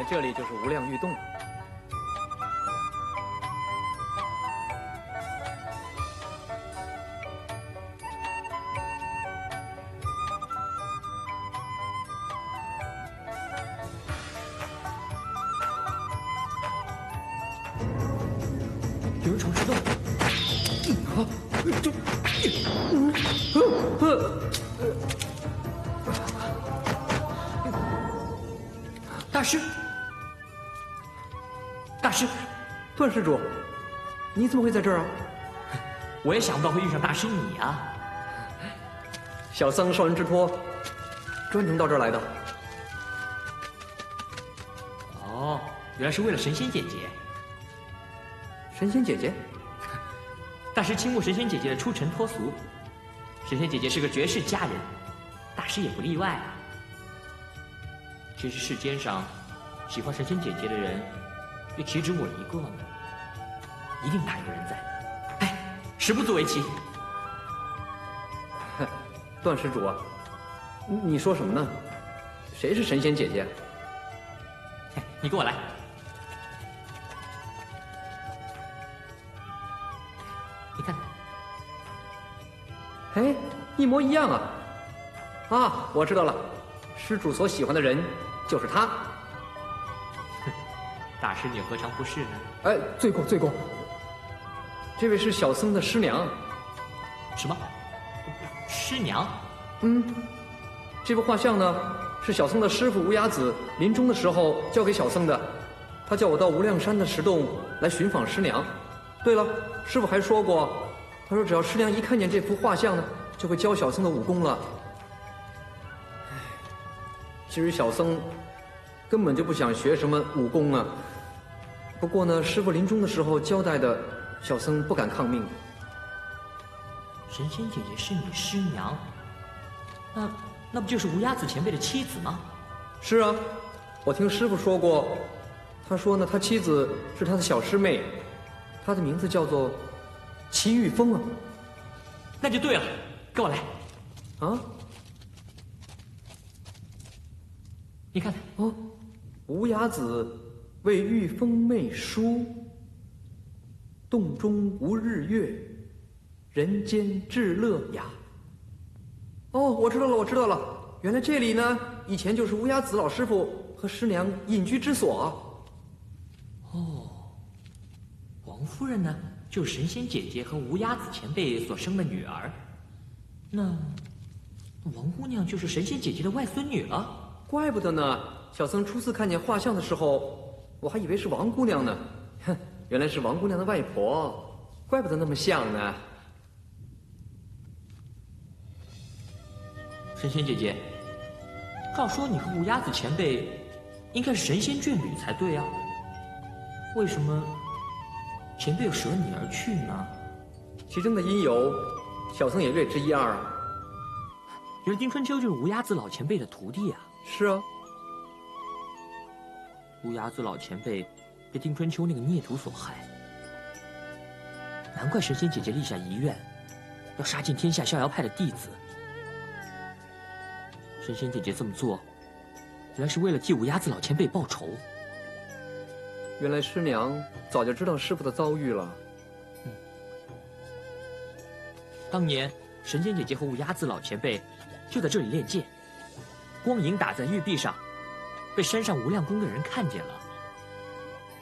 这里就是无量玉洞。有人闯石洞！大师，大师，段施主，你怎么会在这儿啊？我也想不到会遇上大师你啊！小僧受人之托，专程到这儿来的。哦，原来是为了神仙姐姐。神仙姐姐，大师倾慕神仙姐姐的出尘脱俗。神仙姐姐是个绝世佳人，大师也不例外啊。只是世间上喜欢神仙姐姐的人，也岂止我一个呢？一定大有人在。哎，实不足为奇。段施主啊，你说什么呢？谁是神仙姐姐？你跟我来。你看，哎，一模一样啊！啊，我知道了，施主所喜欢的人就是她。大师你何尝不是呢？哎，罪过罪过！这位是小僧的师娘。什么？师娘？这幅画像呢，是小僧的师傅无崖子临终的时候交给小僧的。他叫我到无量山的石洞来寻访师娘。对了，师傅还说过，他说只要师娘一看见这幅画像呢，就会教小僧的武功了。其实小僧根本就不想学什么武功啊。不过呢，师傅临终的时候交代的，小僧不敢抗命。神仙姐姐是你师娘，那不就是无崖子前辈的妻子吗？是啊，我听师傅说过，他说呢，他妻子是他的小师妹，她的名字叫做齐玉峰啊。那就对了，跟我来。啊？你看，哦，无崖子为玉峰妹书，洞中无日月，人间至乐呀。哦，我知道了，我知道了，原来这里呢，以前就是无崖子老师傅和师娘隐居之所啊。哦，王夫人呢，就是神仙姐姐和无崖子前辈所生的女儿。那王姑娘就是神仙姐姐的外孙女了。怪不得呢，小僧初次看见画像的时候，我还以为是王姑娘呢。哼，原来是王姑娘的外婆，怪不得那么像呢。神仙姐姐，照说你和无崖子前辈应该是神仙眷侣才对啊，为什么前辈又舍你而去呢？其中的因由，小僧也略知一二啊。原来丁春秋就是无崖子老前辈的徒弟啊。是啊，无崖子老前辈被丁春秋那个孽徒所害，难怪神仙姐姐立下遗愿，要杀尽天下逍遥派的弟子。神仙姐姐这么做，原来是为了替无崖子老前辈报仇。原来师娘早就知道师傅的遭遇了。当年神仙姐姐和无崖子老前辈就在这里练剑，光影打在玉壁上，被山上无量宫的人看见了，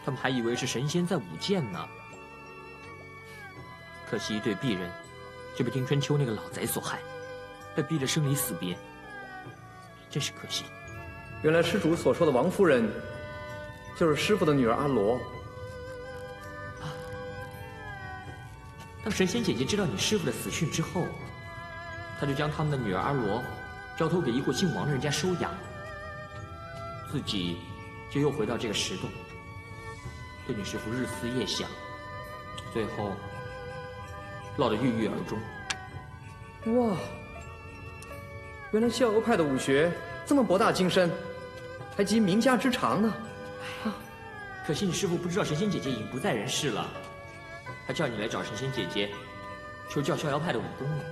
他们还以为是神仙在舞剑呢。可惜一对璧人就被丁春秋那个老贼所害，被逼得生离死别，真是可惜。原来施主所说的王夫人，就是师傅的女儿阿罗。当神仙姐姐知道你师傅的死讯之后，她就将他们的女儿阿罗交托给一户姓王的人家收养，自己就又回到这个石洞，对你师傅日思夜想，最后落得郁郁而终。哇，原来逍遥派的武学这么博大精深，还集名家之长呢。可惜你师傅不知道神仙姐姐已经不在人世了，他叫你来找神仙姐姐，求教逍遥派的武功呢。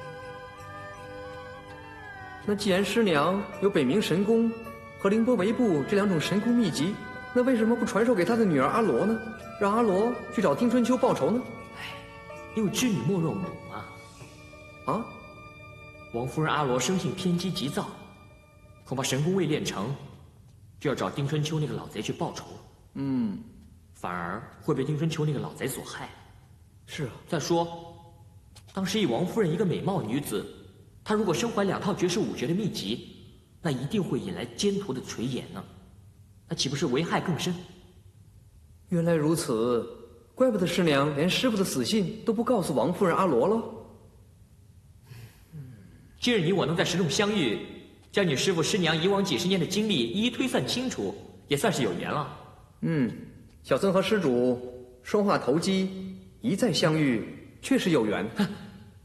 那既然师娘有北冥神功和凌波微步这两种神功秘籍，那为什么不传授给他的女儿阿罗呢？让阿罗去找丁春秋报仇呢？因为织女莫若母嘛。啊？王夫人阿罗生性偏激急躁，恐怕神功未练成，就要找丁春秋那个老贼去报仇。反而会被丁春秋那个老贼所害。是啊。再说，当时以王夫人一个美貌女子，她如果身怀2套绝世武诀的秘籍，那一定会引来奸徒的垂涎呢。那岂不是危害更深？原来如此，怪不得师娘连师傅的死信都不告诉王夫人阿罗了。今日你我能在石洞相遇，将你师傅师娘以往几10年的经历一一推算清楚，也算是有缘了。小僧和施主双话投机，一再相遇，确实有缘。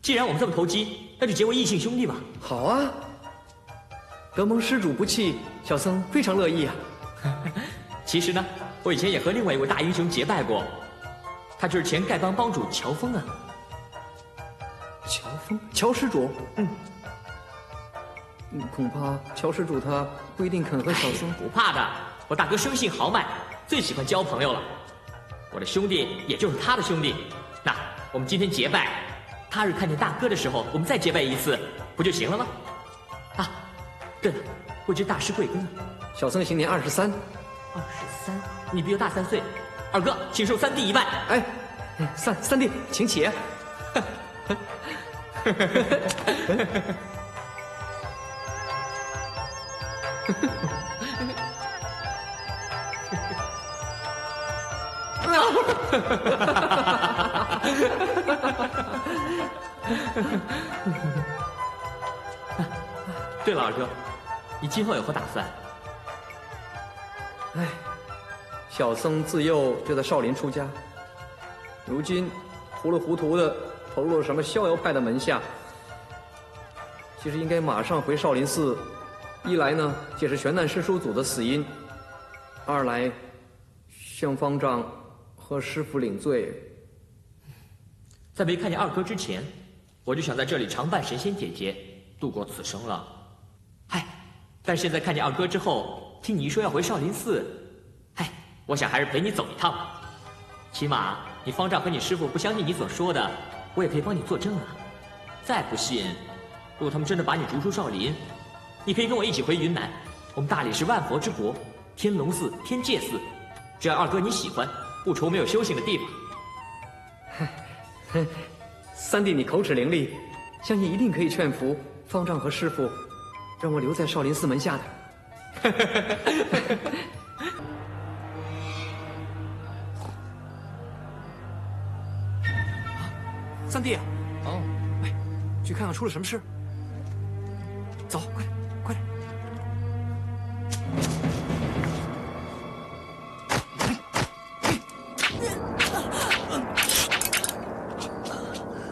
既然我们这么投机，那就结为异姓兄弟吧。好啊，得蒙施主不弃，小僧非常乐意啊。其实呢，我以前也和另外一位大英雄结拜过，他就是前丐帮帮主乔峰啊。乔峰，乔施主。恐怕乔施主他不一定肯和小僧。不怕的，我大哥生性豪迈，最喜欢交朋友了。我的兄弟也就是他的兄弟，那我们今天结拜，他日看见大哥的时候，我们再结拜一次，不就行了吗？啊，对了，未知大师贵庚啊？小僧行年23。23，你比我大3岁。二哥，请受三弟一拜。哎，三弟，请起。对了，二哥，你今后有何打算？小僧自幼就在少林出家，如今糊里糊涂的投入了什么逍遥派的门下。其实应该马上回少林寺，一来呢解释玄难师叔祖的死因，二来向方丈和师父领罪。在没看见二哥之前，我就想在这里常伴神仙姐姐度过此生了。但是现在看见二哥之后，听你一说要回少林寺，我想还是陪你走一趟吧。起码你方丈和你师父不相信你所说的，我也可以帮你作证啊。再不信，如果他们真的把你逐出少林，你可以跟我一起回云南。我们大理是万佛之国，天龙寺、天界寺，只要二哥你喜欢，不愁没有修行的地方。三弟你口齿伶俐，相信一定可以劝服方丈和师父，让我留在少林寺门下的。三弟，哎，去看看出了什么事。走，快点。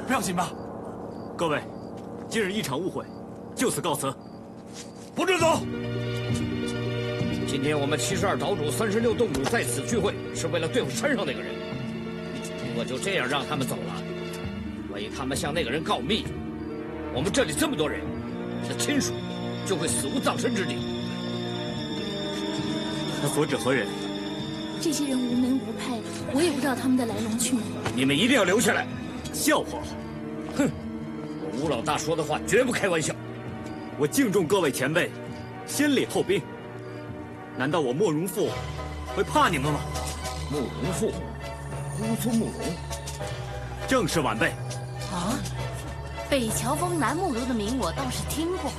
不要紧吧？各位，今日一场误会，就此告辞。不准走！今天我们72岛主、36洞主在此聚会，是为了对付山上那个人。如果就这样让他们走了，万一他们向那个人告密，我们这里这么多人，你的亲属就会死无葬身之地。那所指何人？这些人无门无派，我也不知道他们的来龙去脉。你们一定要留下来！笑话！哼，我吴老大说的话绝不开玩笑。我敬重各位前辈，先礼后兵。难道我慕容复会怕你们吗？慕容复，姑苏慕容，正是晚辈。啊，北乔峰、南慕容的名我倒是听过。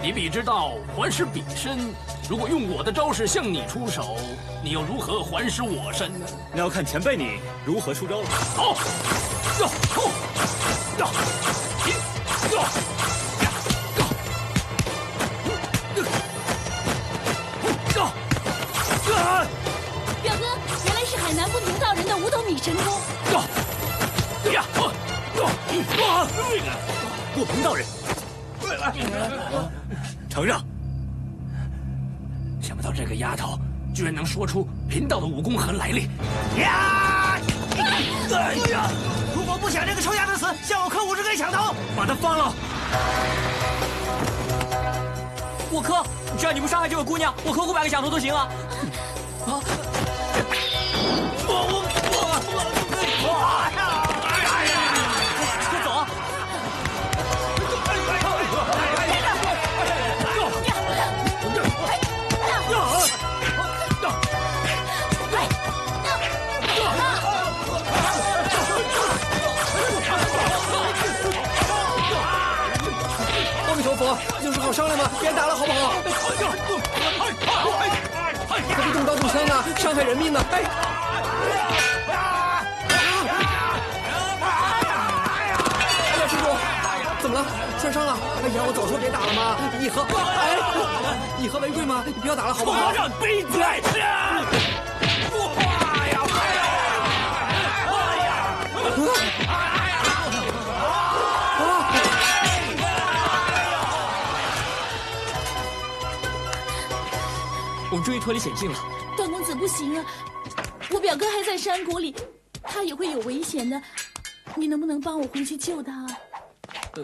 你彼之道还施彼身，如果用我的招式向你出手，你又如何还施我身呢？那要看前辈你如何出招了。好，表哥，原来是海南不同道人的五斗米神功。不同道人，承让。想不到这个丫头居然能说出贫道的武功和来历。如果不想这个臭丫头死，向我磕50根响头，把他放了。我磕，只要你不伤害这位姑娘，我磕500个响头都行啊！啊！快走啊！阿弥陀佛，有事好商量吗？别打了，好不好？何必动刀动枪呢？伤害人命呢！哎！哎呀，施主，怎么了？摔伤了？哎呀，我早说别打了嘛！以和为贵吗？你不要打了，好不好？让闭嘴！我们终于脱离险境了。段公子不行了，我表哥还在山谷里，他也会有危险的。你能不能帮我回去救他啊？别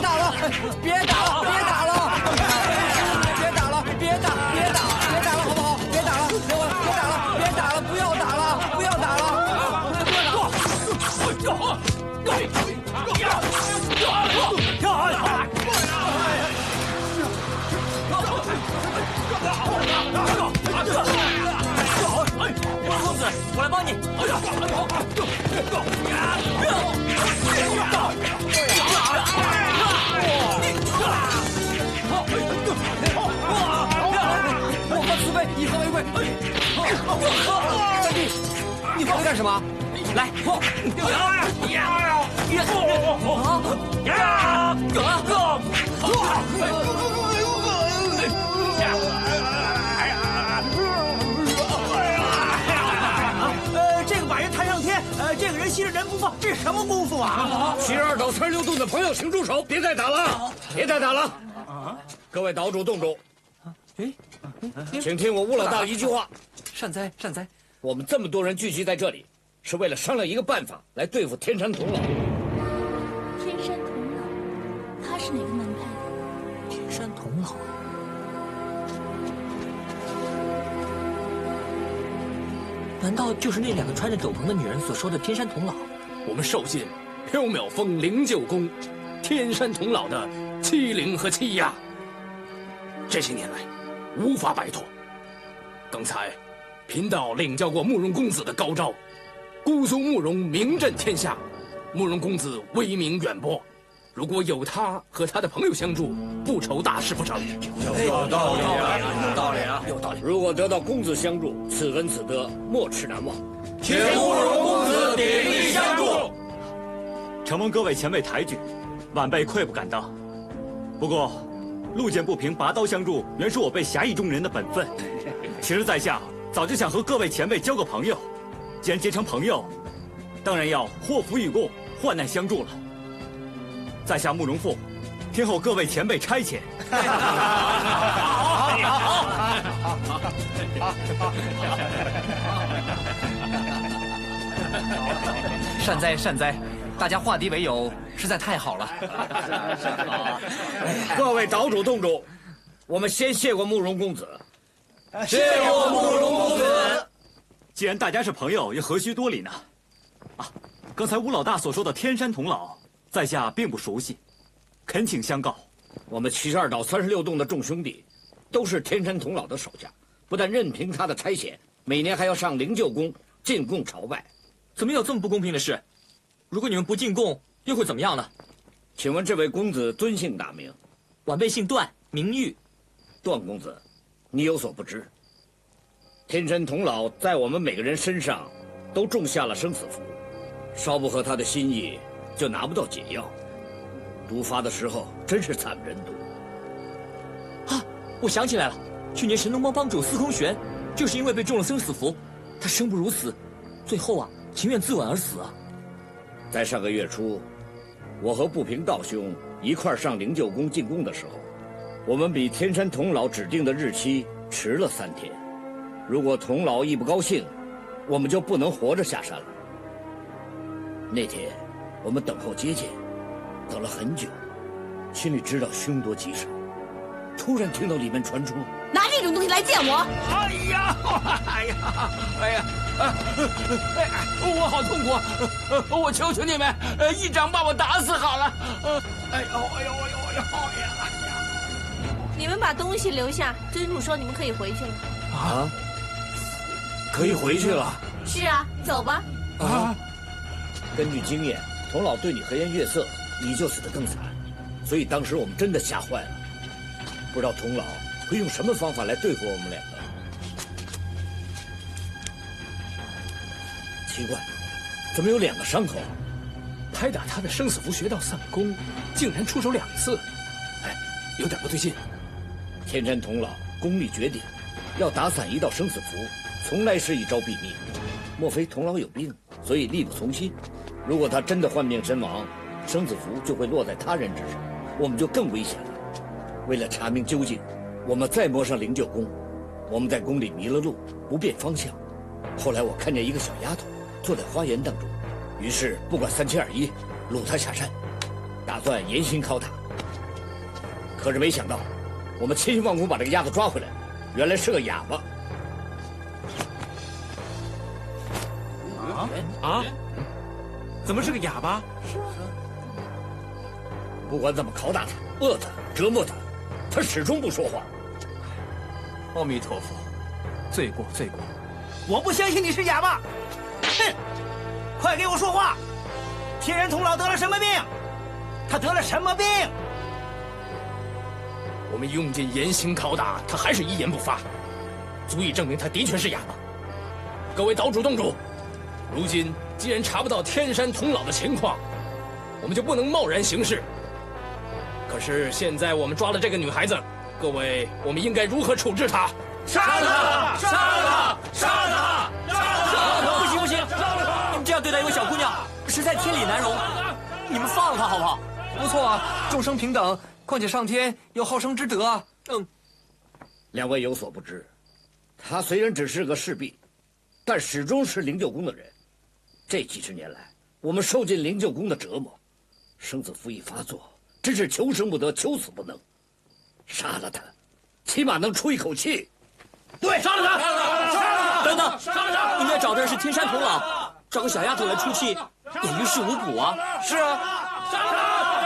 打了！别打了！别打了！别打了！别打了，好不好？别打了！别打了！别打了！不要打了！不要打了！公子，我来帮你。我和慈悲，以和为贵。三弟，你回来干什么？来，这个把人抬上天，这个人吸着人不放，这是什么功夫啊？72岛36洞的朋友，请住手，别再打了，别再打了。各位岛主、洞主，请听我吴老大一句话。善哉，善哉。我们这么多人聚集在这里，是为了商量一个办法来对付天山童姥。天山童姥，他是哪个门派的？天山童姥。难道就是那2个穿着斗篷的女人所说的天山童姥？我们受尽缥缈峰灵鹫宫天山童姥的欺凌和欺压，这些年来无法摆脱。刚才贫道领教过慕容公子的高招，姑苏慕容名震天下，慕容公子威名远播，如果有他和他的朋友相助，不愁大事不成。有道理啊，有道理啊，有道理。如果得到公子相助，此恩此德莫齿难忘。请慕容公子鼎力相助。承蒙各位前辈抬举，晚辈愧不敢当。不过，路见不平拔刀相助，原是我辈侠义中人的本分。其实在下早就想和各位前辈交个朋友，既然结成朋友，当然要祸福与共，患难相助了。在下慕容复，听候各位前辈差遣。善哉，善哉。大家化敌为友，实在太好了。各位岛主、洞主，我们先谢过慕容公子。谢过慕容公子。既然大家是朋友，又何须多礼呢？啊，刚才吴老大所说的天山童姥，在下并不熟悉，恳请相告。我们72岛36洞的众兄弟，都是天山童姥的手下，不但任凭他的差遣，每年还要上灵鹫宫进贡朝拜。怎么有这么不公平的事？如果你们不进贡，又会怎么样呢？请问这位公子尊姓大名？晚辈姓段，名玉。段公子，你有所不知，天山童姥在我们每个人身上都种下了生死符，稍不合他的心意，就拿不到解药。毒发的时候真是惨不忍睹。啊，我想起来了，去年神农帮帮主司空玄，就是因为被中了生死符，他生不如死，最后啊，情愿自刎而死啊。在上个月初，我和不平道兄一块上灵鹫宫进贡的时候，我们比天山童姥指定的日期迟了3天。如果童姥一不高兴，我们就不能活着下山了。那天，我们等候接见，等了很久，心里知道凶多吉少。突然听到里面传出拿这种东西来见我！哎呀，我好痛苦！我求求你们，一掌把我打死好了！哎呦！你们把东西留下，尊主说你们可以回去了。啊，可以回去了。是啊，走吧。啊，根据经验，童老对你和颜悦色，你就死得更惨，所以当时我们真的吓坏了，不知道童老会用什么方法来对付我们两个。奇怪，怎么有2个伤口？拍打他的生死符学到散功，竟然出手2次，哎，有点不对劲。天山童老功力绝顶，要打散一道生死符，从来是一招毙命。莫非童老有病，所以力不从心？如果他真的患病身亡，生死符就会落在他人之手，我们就更危险了。为了查明究竟，我们再摸上灵鹫宫。我们在宫里迷了路，不辨方向。后来我看见一个小丫头坐在花园当中，于是不管3七2十一，掳她下山，打算严刑拷打。可是没想到，我们千辛万苦把这个丫头抓回来，原来是个哑巴。啊？怎么是个哑巴？不管怎么拷打他、饿他、折磨他，他始终不说话。阿弥陀佛，罪过罪过！我不相信你是哑巴！哼！快给我说话！天然童老得了什么病？他得了什么病？我们用尽严刑拷打，他还是一言不发，足以证明他的确是哑巴。各位岛主、洞主，如今既然查不到天山童老的情况，我们就不能贸然行事。可是现在我们抓了这个女孩子，各位，我们应该如何处置她？杀了他！杀了他！杀了他！杀了他！不行不行，你们这样对待一位小姑娘，实在天理难容。你们放了她好不好？不错啊，众生平等，况且上天有好生之德啊。2位有所不知，他虽然只是个侍婢，但始终是灵鹫宫的人。这几十年来，我们受尽灵鹫宫的折磨，生死符一发作，真是求生不得，求死不能。杀了他，起码能出一口气。对，杀了他！杀了他！等等，杀了他！应该找的是天山童老，找个小丫头来出气，也于事无补啊。是啊，杀了他！